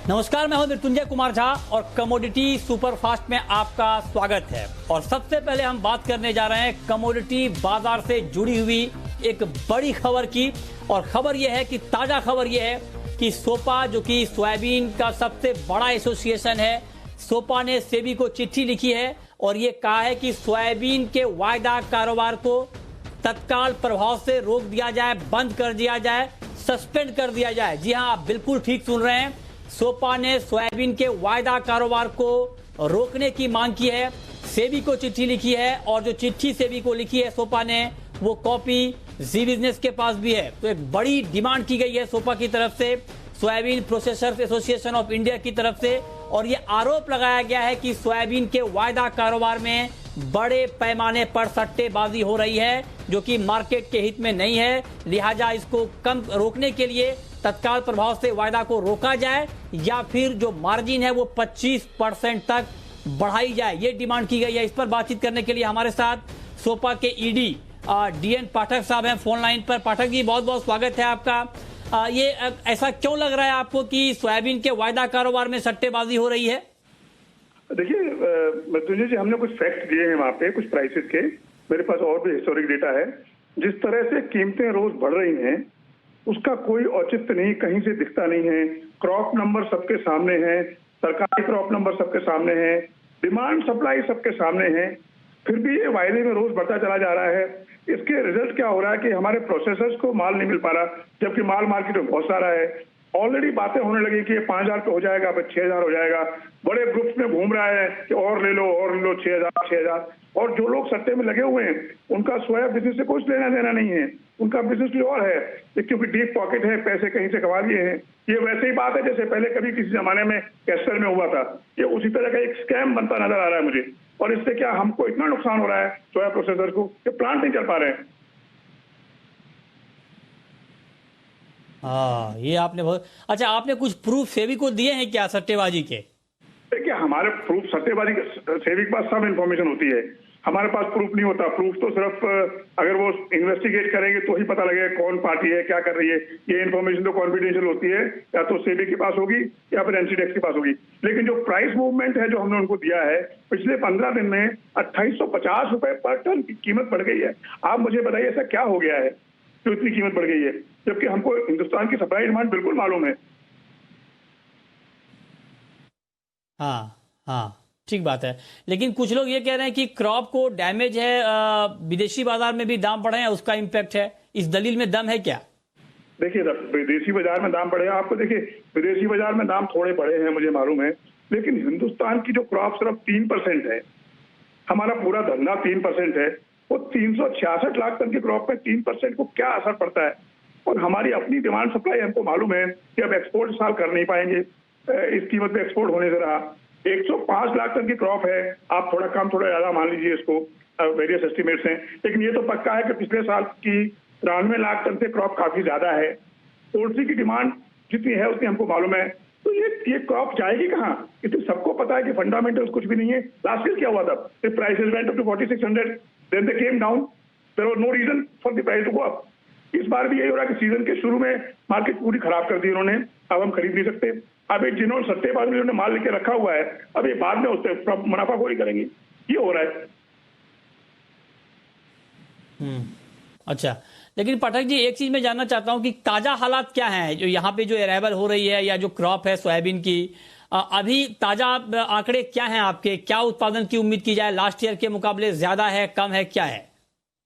नमस्कार, मैं हूं मृत्युंजय कुमार झा और कमोडिटी सुपरफास्ट में आपका स्वागत है। और सबसे पहले हम बात करने जा रहे हैं कमोडिटी बाजार से जुड़ी हुई एक बड़ी खबर की। और खबर यह है कि ताजा खबर यह है कि सोपा, जो कि सोयाबीन का सबसे बड़ा एसोसिएशन है, सोपा ने सेबी को चिट्ठी लिखी है और ये कहा है कि सोयाबीन के वायदा कारोबार को तत्काल प्रभाव से रोक दिया जाए, बंद कर दिया जाए, सस्पेंड कर दिया जाए। जी हां, आप बिल्कुल ठीक सुन रहे हैं। सोपा ने सोयाबीन के वायदा कारोबार को रोकने की मांग की है, सेबी को चिट्ठी लिखी है और जो चिट्ठी सेबी को लिखी है सोपा ने, वो कॉपी जी बिजनेस के पास भी है। तो एक बड़ी डिमांड की गई है सोपा की तरफ से, soybean processors association of India की तरफ से। और ये आरोप लगाया गया है कि सोयाबीन के वायदा कारोबार में बड़े पैमाने पर सट्टेबाजी हो रही है, जो कि मार्केट के हित में नहीं है। लिहाजा इसको कम रोकने के लिए तत्काल प्रभाव से वायदा को रोका जाए या फिर जो मार्जिन है वो 25% तक बढ़ाई जाए, ये डिमांड की गई है। इस पर बातचीत करने के लिए हमारे साथ सोपा के ईडी डीएन पाठक साहब हैं फोन लाइन पर। पाठक जी, बहुत बहुत स्वागत है आपका। ये ऐसा क्यों लग रहा है आपको कि सोयाबीन के वायदा कारोबार में सट्टेबाजी हो रही है? देखिए मृत्युंजय जी, हमने कुछ फैक्ट दिए हैं वहाँ पे, कुछ प्राइसेस के। मेरे पास और भी हिस्टोरिक डेटा है। जिस तरह से कीमतें रोज बढ़ रही हैं उसका कोई औचित्य नहीं, कहीं से दिखता नहीं है। क्रॉप नंबर सबके सामने है, सरकारी क्रॉप नंबर सबके सामने है, डिमांड सप्लाई सबके सामने है, फिर भी ये वायदे में रोज बढ़ता चला जा रहा है। इसके रिजल्ट क्या हो रहा है कि हमारे प्रोसेसर्स को माल नहीं मिल पा रहा, जबकि माल मार्केट में बहुत सारा है। ऑलरेडी बातें होने लगी कि ये 5,000 पे हो जाएगा, फिर 6,000 हो जाएगा। बड़े ग्रुप्स में घूम रहा है कि और ले लो 6,000। और जो लोग सट्टे में लगे हुए हैं उनका सोया बिजनेस से कुछ लेना देना नहीं है, उनका बिजनेस भी और है, क्योंकि डीप पॉकेट है, पैसे कहीं से कमा लिए हैं। ये वैसे ही बात है जैसे पहले कभी किसी जमाने में कैस्टर में हुआ था। ये उसी तरह का एक स्कैम बनता नजर आ रहा है मुझे। और इससे क्या हमको इतना नुकसान हो रहा है सोया प्रोसेसर को कि प्लांट नहीं चल पा रहे हैं। हाँ, ये आपने बहुत अच्छा, आपने कुछ प्रूफ सेबी को दिए हैं क्या सट्टेबाजी के? देखिए, हमारे प्रूफ सट्टेबाजी सेबी के पास सब इंफॉर्मेशन होती है, हमारे पास प्रूफ नहीं होता। प्रूफ तो सिर्फ अगर वो इन्वेस्टिगेट करेंगे तो ही पता लगेगा कौन पार्टी है, क्या कर रही है। ये इन्फॉर्मेशन तो कॉन्फिडेंशियल होती है, या तो सेबी के पास होगी या फिर एनसीडीएक्स के पास होगी। लेकिन जो प्राइस मूवमेंट है जो हमने उनको दिया है, पिछले 15 दिन में 2850 रुपए पर टन की कीमत बढ़ गई है। आप मुझे बताइए ऐसा क्या हो गया है जो इतनी कीमत बढ़ गई है, जबकि हमको हिंदुस्तान की सप्लाई डिमांड बिल्कुल मालूम है। हाँ, ठीक बात है। लेकिन कुछ लोग ये कह रहे हैं कि क्रॉप को डैमेज है, विदेशी बाजार में भी दाम बढ़े हैं, उसका इम्पैक्ट है। इस दलील में दम है क्या? देखिए, विदेशी बाजार में दाम बढ़े, आपको देखिए विदेशी बाजार में दाम थोड़े बढ़े हैं मुझे मालूम है, लेकिन हिंदुस्तान की जो क्रॉप सिर्फ 3% है, हमारा पूरा धंधा 3% है। वो 366 लाख टन की क्रॉप में 3% को क्या असर पड़ता है। और हमारी अपनी डिमांड सप्लाई हमको मालूम है कि अब एक्सपोर्ट साल कर नहीं पाएंगे, इस कीमत पे एक्सपोर्ट होने से रहा। 105 लाख टन की क्रॉप है, आप थोड़ा कम थोड़ा ज्यादा मान लीजिए इसको, वेरियस एस्टिमेट्स हैं, लेकिन ये तो पक्का है कि पिछले साल की 93 लाख टन से क्रॉप काफी ज्यादा है। पोल्ट्री की डिमांड जितनी है उतनी हमको मालूम है। तो ये क्रॉप जाएगी कहाँ? ये तो सबको पता है कि फंडामेंटल्स कुछ भी नहीं है। लास्ट ईयर क्या हुआ था? Prices went up to 4600, then they came down, there was no reason for the price to go up. इस बार भी यही हो रहा है कि सीजन के शुरू में मार्केट पूरी खराब कर दी उन्होंने, अब हम खरीद नहीं सकते। अब ये जिन्होंने सट्टेबाज ने माल लेके रखा हुआ है, अब ये बाद में उससे मुनाफाखोरी करेंगे, ये हो रहा है। अच्छा, लेकिन पाठक जी, एक चीज मैं जानना चाहता हूं कि ताजा हालात क्या हैं जो यहाँ पे जो अराइवल हो रही है या जो क्रॉप है सोयाबीन की, अभी ताजा आंकड़े क्या हैं आपके? क्या उत्पादन की उम्मीद की जाए? लास्ट ईयर के मुकाबले ज्यादा है, कम है, क्या है?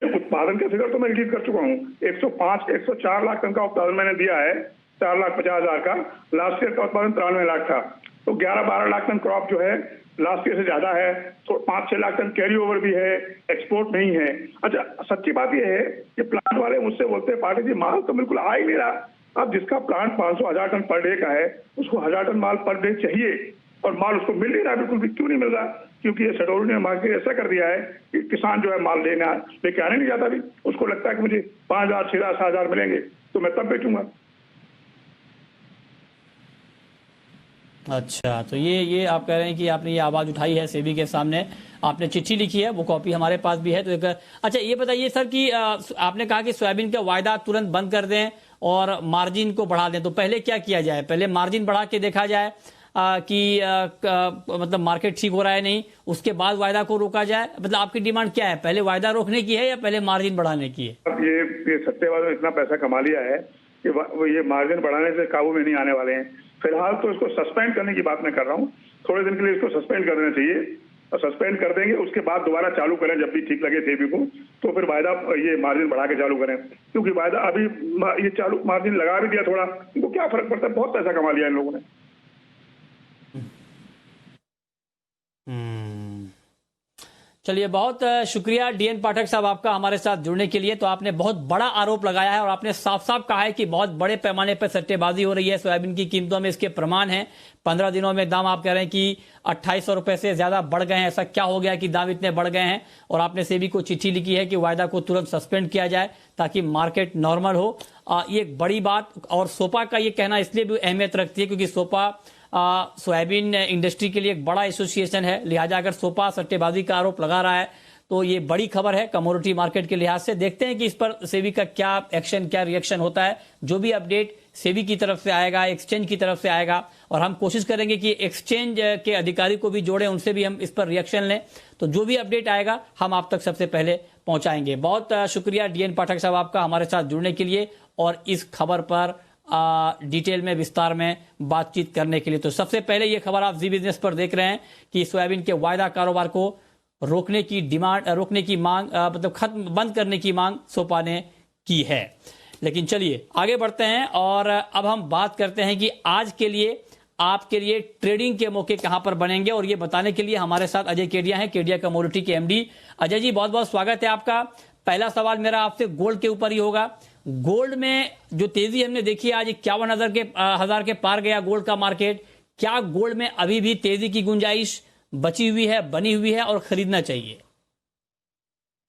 उत्पादन का फिगर तो मैं रिलीज कर चुका हूँ। 104 लाख टन का उत्पादन मैंने दिया है, 4,50,000 का। लास्ट ईयर का उत्पादन 93 लाख था। तो 11-12 लाख टन क्रॉप जो है लास्ट ईयर से ज्यादा है। तो 5-6 लाख टन कैरी ओवर भी है, एक्सपोर्ट नहीं है। अच्छा, सच्ची बात यह है कि प्लांट वाले मुझसे बोलते हैं, पाटिल जी माल तो बिल्कुल आ ही नहीं रहा। अब जिसका प्लांट 500-1000 टन पर डे का है, उसको 1000 टन माल पर डे चाहिए, और माल उसको मिल नहीं रहा, बिल्कुल भी। क्यों नहीं मिल रहा? क्योंकि ये शेड्यूल ने मार्केट ऐसा कर दिया है कि किसान जो है माल लेके आने नहीं जाता भी। उसको लगता है कि मुझे 5,000, 6,000, 7,000 मिलेंगे तो मैं तब बेचूंगा। अच्छा, तो ये आप कह रहे हैं कि आपने ये आवाज उठाई है सेबी के सामने, आपने चिट्ठी लिखी है, वो कॉपी हमारे पास भी है। तो अच्छा, ये बताइए सर कि आपने कहा कि सोयाबीन का वायदा तुरंत बंद कर दें और मार्जिन को बढ़ा दें, तो पहले क्या किया जाए? पहले मार्जिन बढ़ा के देखा जाए कि मतलब मार्केट ठीक हो रहा है नहीं, उसके बाद वायदा को रोका जाए? मतलब आपकी डिमांड क्या है, पहले वायदा रोकने की है या पहले मार्जिन बढ़ाने की है? अब ये सट्टेबाज ने इतना पैसा कमा लिया है कि वो ये मार्जिन बढ़ाने से काबू में नहीं आने वाले हैं। फिलहाल तो इसको सस्पेंड करने की बात मैं कर रहा हूँ, थोड़े दिन के लिए इसको सस्पेंड कर देना चाहिए, और सस्पेंड कर देंगे उसके बाद दोबारा चालू करें जब भी ठीक लगे सेबी को, तो फिर वायदा ये मार्जिन बढ़ा के चालू करें। क्योंकि वायदा अभी ये चालू मार्जिन लगा भी दिया थोड़ा, इनको क्या फर्क पड़ता है, बहुत पैसा कमा लिया इन लोगों ने। चलिए, बहुत शुक्रिया डीएन पाठक साहब आपका हमारे साथ जुड़ने के लिए। तो आपने बहुत बड़ा आरोप लगाया है और आपने साफ साफ कहा है कि बहुत बड़े पैमाने पर सट्टेबाजी हो रही है सोयाबीन की कीमतों में। इसके प्रमाण हैं, 15 दिनों में दाम आप कह रहे हैं कि 2800 रुपए से ज्यादा बढ़ गए हैं। ऐसा क्या हो गया कि दाम इतने बढ़ गए हैं? और आपने सेबी को चिट्ठी लिखी है कि वायदा को तुरंत सस्पेंड किया जाए ताकि मार्केट नॉर्मल हो। ये एक बड़ी बात। और सोपा का ये कहना इसलिए भी अहमियत रखती है क्योंकि सोपा सोयाबीन इंडस्ट्री के लिए एक बड़ा एसोसिएशन है, लिहाजा अगर सोपा सट्टेबाजी का आरोप लगा रहा है तो ये बड़ी खबर है कमोडिटी मार्केट के लिहाज से। देखते हैं कि इस पर सेबी का क्या एक्शन, क्या रिएक्शन होता है। जो भी अपडेट सेबी की तरफ से आएगा, एक्सचेंज की तरफ से आएगा, और हम कोशिश करेंगे कि एक्सचेंज के अधिकारी को भी जोड़े, उनसे भी हम इस पर रिएक्शन लें। तो जो भी अपडेट आएगा हम आप तक सबसे पहले पहुंचाएंगे। बहुत शुक्रिया डीएन पाठक साहब आपका हमारे साथ जुड़ने के लिए और इस खबर पर डिटेल में, विस्तार में बातचीत करने के लिए। तो सबसे पहले ये खबर आप जी बिजनेस पर देख रहे हैं कि सोयाबीन के वायदा कारोबार को रोकने की मांग, मतलब खत्म, बंद करने की मांग सोपा ने की है। लेकिन चलिए आगे बढ़ते हैं और अब हम बात करते हैं कि आज के लिए आपके लिए ट्रेडिंग के मौके कहां पर बनेंगे, और ये बताने के लिए हमारे साथ अजय केडिया हैं, केडिया कमोडिटी के एमडी। अजय जी, बहुत बहुत स्वागत है आपका। पहला सवाल मेरा आपसे गोल्ड के ऊपर ही होगा। गोल्ड में जो तेजी हमने देखी, आज 51,000 के पार गया गोल्ड का मार्केट। क्या गोल्ड में अभी भी तेजी की गुंजाइश बची हुई है, बनी हुई है, और खरीदना चाहिए?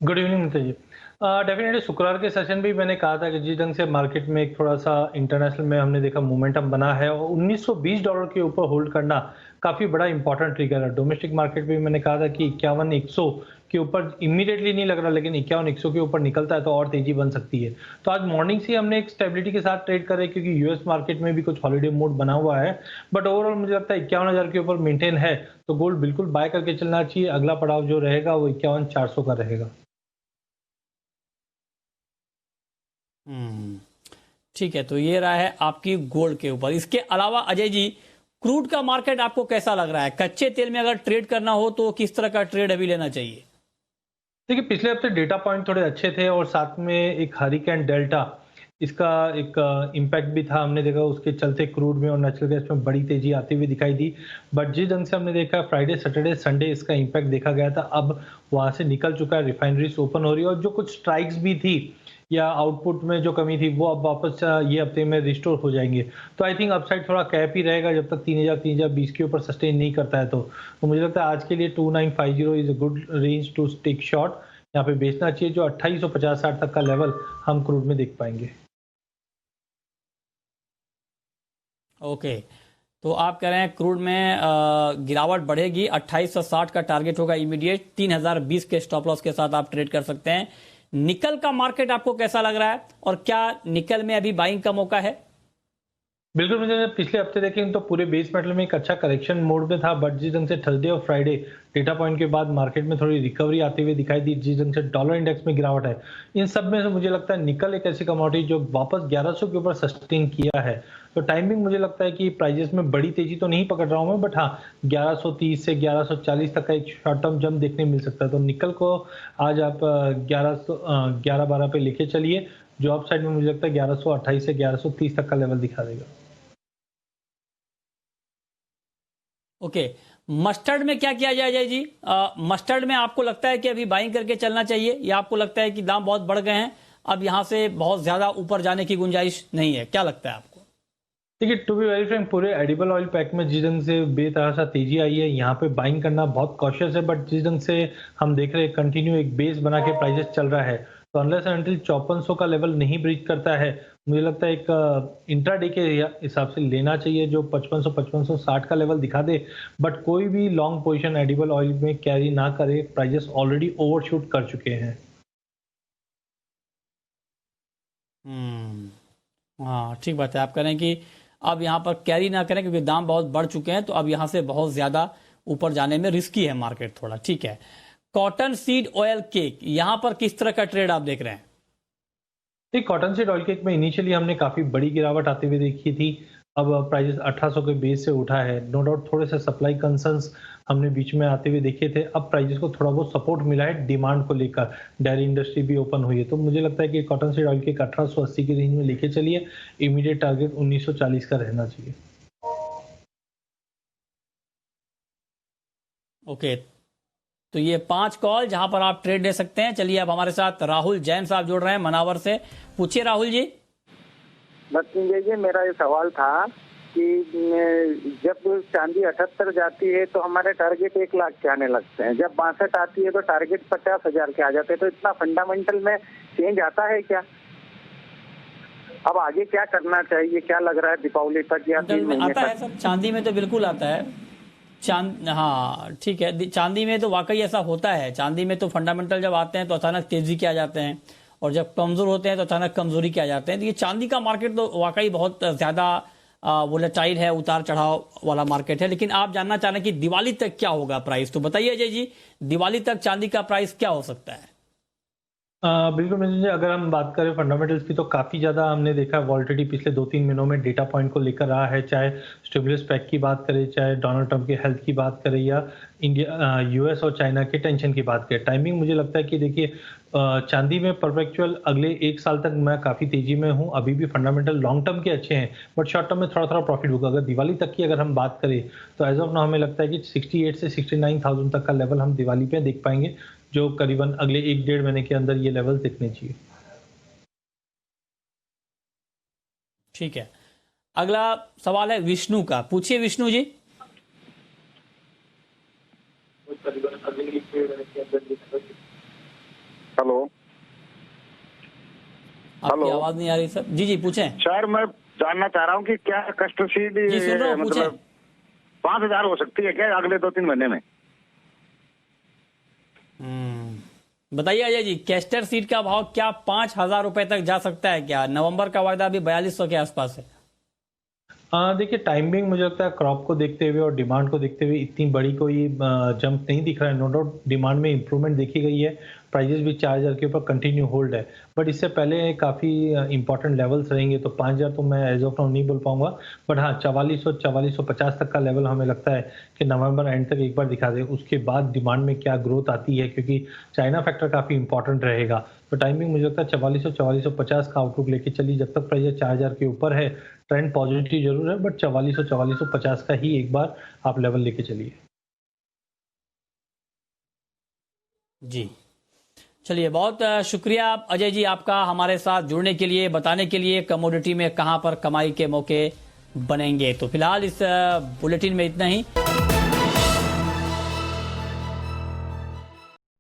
Good evening Nitin ji. Definitely शुक्रवार के सेशन भी मैंने कहा था कि जिस ढंग से मार्केट में एक थोड़ा सा इंटरनेशनल में हमने देखा मोमेंटम बना है और $1920 के ऊपर होल्ड करना काफ़ी बड़ा इंपॉर्टेंट ट्रिगर है। डोमेस्टिक मार्केट में मैंने कहा था कि 51,100 के ऊपर इमीडिएटली नहीं लग रहा, लेकिन 51,100 के ऊपर निकलता है तो और तेजी बन सकती है। तो आज मॉर्निंग से हमने एक स्टेबिलिटी के साथ ट्रेड करे क्योंकि यूएस मार्केट में भी कुछ हॉलीडे मोड बना हुआ है, बट ओवरऑल मुझे लगता है 51,000 के ऊपर मेंटेन है तो गोल्ड बिल्कुल बाय करके चलना चाहिए। अगला पड़ाव जो रहेगा वो 51,400 का रहेगा। ठीक है, तो ये रहा है आपकी गोल्ड के ऊपर। इसके अलावा अजय जी, क्रूड का मार्केट आपको कैसा लग रहा है? कच्चे तेल में अगर ट्रेड करना हो तो किस तरह का ट्रेड अभी लेना चाहिए? देखिए, पिछले हफ्ते डेटा पॉइंट थोड़े अच्छे थे और साथ में एक हरिकेन डेल्टा, इसका एक इम्पैक्ट भी था। हमने देखा उसके चलते क्रूड में और नेचुरल गैस में बड़ी तेजी आती हुई दिखाई दी, बट जिस ढंग से हमने देखा फ्राइडे, सैटरडे, संडे इसका इम्पैक्ट देखा गया था, अब वहां से निकल चुका है। रिफाइनरीज ओपन हो रही है और जो कुछ स्ट्राइक्स भी थी या आउटपुट में जो कमी थी वो अब वापस ये हफ्ते में रिस्टोर हो जाएंगे। तो आई थिंक अपसाइड थोड़ा कैप ही रहेगा जब तक 3,020 के ऊपर सस्टेन नहीं करता है। तो मुझे लगता है आज के लिए 2950 is a good range to take short. यहाँ पे बेचना चाहिए, जो 2850-60 तक का लेवल हम क्रूड में देख पाएंगे। ओके, तो आप कह रहे हैं क्रूड में गिरावट बढ़ेगी, 2860 का टारगेट होगा इमीडिएट, 3020 के स्टॉप लॉस के साथ आप ट्रेड कर सकते हैं। निकल का मार्केट आपको कैसा लग रहा है और क्या निकल में अभी बाइंग का मौका है? बिल्कुल, मुझे पिछले हफ्ते देखें तो पूरे बेस मेटल में एक अच्छा करेक्शन मोड में था, बट जिस ढंग से थर्सडे और फ्राइडे डेटा पॉइंट के बाद मार्केट में थोड़ी रिकवरी आते हुए दिखाई दी, जिस ढंग से डॉलर इंडेक्स में गिरावट है, इन सब में से मुझे लगता है निकल एक ऐसी कमोडिटी जो वापस 1100 के ऊपर सस्टेन किया है। तो टाइमिंग मुझे लगता है कि प्राइजेस में बड़ी तेजी तो नहीं पकड़ रहा हूं मैं, बट हाँ 1130 से 1140 तक का एक शॉर्ट टर्म जंप देखने मिल सकता है। तो निकल को आज आप 1112 पे लेके चलिए, जो अप साइड में मुझे लगता है 1128 से 1130 तक का लेवल दिखा देगा। ओके, मस्टर्ड में क्या किया जाए अजय जी? मस्टर्ड में आपको लगता है कि अभी बाइंग करके चलना चाहिए या आपको लगता है कि दाम बहुत बढ़ गए हैं, अब यहां से बहुत ज्यादा ऊपर जाने की गुंजाइश नहीं है? क्या लगता है आपको? देखिए, टू बी वेरी फ्रैंक, पूरे एडिबल ऑयल पैक में जिस ढंग से बेतहाशा तेजी आई है, यहाँ पे बाइंग करना बहुत कॉशियस है, बट जिस ढंग से हम देख रहे हैं कंटिन्यू एक बेस बना के प्राइजेस चल रहा है, तो अनलेस एंड अनटिल 5400 का लेवल नहीं ब्रीच करता है, मुझे लगता है एक इंट्राडे के हिसाब से लेना चाहिए जो 5560 का लेवल दिखा दे, बट कोई भी लॉन्ग पोजीशन एडिबल ऑयल में कैरी ना करे। प्राइजेस ऑलरेडी ओवरशूट कर चुके हैं। हाँ ठीक बात है। आप कह रहे हैं कि अब यहाँ पर कैरी ना करें क्योंकि दाम बहुत बढ़ चुके हैं, तो अब यहाँ से बहुत ज्यादा ऊपर जाने में रिस्की है मार्केट थोड़ा। ठीक है, कॉटन सीड ऑयल केक, यहाँ पर किस तरह का ट्रेड आप देख रहे हैं? ठीक, कॉटन सीड ऑयल केक में इनिशियली हमने काफी बड़ी गिरावट आते हुए देखी थी। अब प्राइस 1800 के बेस से उठा है। नो डाउट थोड़े से सप्लाई कंसर्न्स हमने बीच में आते हुए देखे थे। अब प्राइसेस को थोड़ा बहुत सपोर्ट मिला है डिमांड को लेकर। डेयरी इंडस्ट्री भी ओपन हुई है, तो मुझे लगता है कि कॉटन सीड ऑयल केक 1880 की रेंज में लेके चलिए। इमीडिएट टारगेट 1940 का रहना चाहिए। ओके, तो ये 5 कॉल जहां पर आप ट्रेड ले सकते हैं। चलिए अब हमारे साथ राहुल जैन साहब जुड़ रहे हैं मनावर से। पूछिए राहुल जी। लक्ष्मी जी, मेरा ये सवाल था कि जब चांदी 78 जाती है तो हमारे टारगेट 1 लाख के आने लगते हैं, जब 62 आती है तो टारगेट 50,000 के आ जाते हैं। तो इतना फंडामेंटल में चेंज आता है क्या? अब आगे क्या करना चाहिए, क्या लग रहा है दीपावली तक या 3 महीने आता तक? है सर, चांदी में तो बिल्कुल आता है। हाँ ठीक है, चांदी में तो वाकई ऐसा होता है। चांदी में तो फंडामेंटल जब आते हैं तो अचानक तेजी के आ जाते हैं, और जब कमजोर होते हैं तो अचानक कमजोरी के आ जाते हैं। तो ये चांदी का मार्केट तो वाकई बहुत ज्यादा वोलेटाइल है, उतार चढ़ाव वाला मार्केट है। लेकिन आप जानना चाह रहे हैं कि दिवाली तक क्या होगा प्राइस, तो बताइए अजय जी, दिवाली तक चांदी का प्राइस क्या हो सकता है? बिल्कुल मिथुन जी, अगर हम बात करें फंडामेंटल्स की तो काफ़ी ज़्यादा हमने देखा वॉलिटिलिटी पिछले 2-3 महीनों में डेटा पॉइंट को लेकर रहा है। चाहे स्टिमुलस पैक की बात करें, चाहे डोनाल्ड ट्रंप के हेल्थ की बात करें, या इंडिया यूएस और चाइना के टेंशन की बात करें। टाइमिंग मुझे लगता है कि देखिए चांदी में परपेचुअल अगले 1 साल तक मैं काफ़ी तेज़ी में हूँ। अभी भी फंडामेंटल लॉन्ग टर्म के अच्छे हैं, बट शॉर्ट टर्म में थोड़ा-थोड़ा प्रॉफिट होगा। अगर दिवाली तक की अगर हम बात करें तो एज़ ऑफ नाउ हमें लगता है कि 68 से 69,000 तक का लेवल हम दिवाली पे देख पाएंगे, जो करीबन अगले 1-1.5 महीने के अंदर ये लेवल दिखने चाहिए। ठीक है, अगला सवाल है विष्णु का। पूछिए विष्णु जी। हेलो आपकी आवाज नहीं आ रही सर। जी जी पूछें। सर, मैं जानना चाह रहा हूँ कि क्या कस्टर सीड जी सुन रहा हूँ, पूछें। 5,000 हो सकती है क्या अगले 2-3 महीने में? बताइए अजय जी, कैस्टर सीड का भाव क्या 5,000 रुपए तक जा सकता है क्या? नवंबर का वायदा अभी 4200 के आसपास है। देखिए टाइमिंग मुझे लगता है क्रॉप को देखते हुए और डिमांड को देखते हुए इतनी बड़ी कोई जंप नहीं दिख रहा है। नो डाउट डिमांड में इंप्रूवमेंट देखी गई है, प्राइजेस भी 4,000 के ऊपर कंटिन्यू होल्ड है, बट इससे पहले काफ़ी इंपॉर्टेंट लेवल्स रहेंगे। तो 5,000 तो मैं एज ऑफ नाउ नहीं बोल पाऊंगा, बट हाँ 4400-4450 तक का लेवल हमें लगता है कि नवंबर एंड तक एक बार दिखा दे। उसके बाद डिमांड में क्या ग्रोथ आती है, क्योंकि चाइना फैक्टर काफ़ी इंपॉर्टेंट रहेगा। तो टाइमिंग मुझे लगता है 4400-4450 का आउटलुक लेके चलिए। जब तक प्राइस 4,000 के ऊपर है ट्रेंड पॉजिटिव जरूर है, बट 4400-4450 का ही एक बार आप लेवल लेके चलिए। जी चलिए, बहुत शुक्रिया अजय जी आपका हमारे साथ जुड़ने के लिए, बताने के लिए कमोडिटी में कहां पर कमाई के मौके बनेंगे। तो फिलहाल इस बुलेटिन में इतना ही।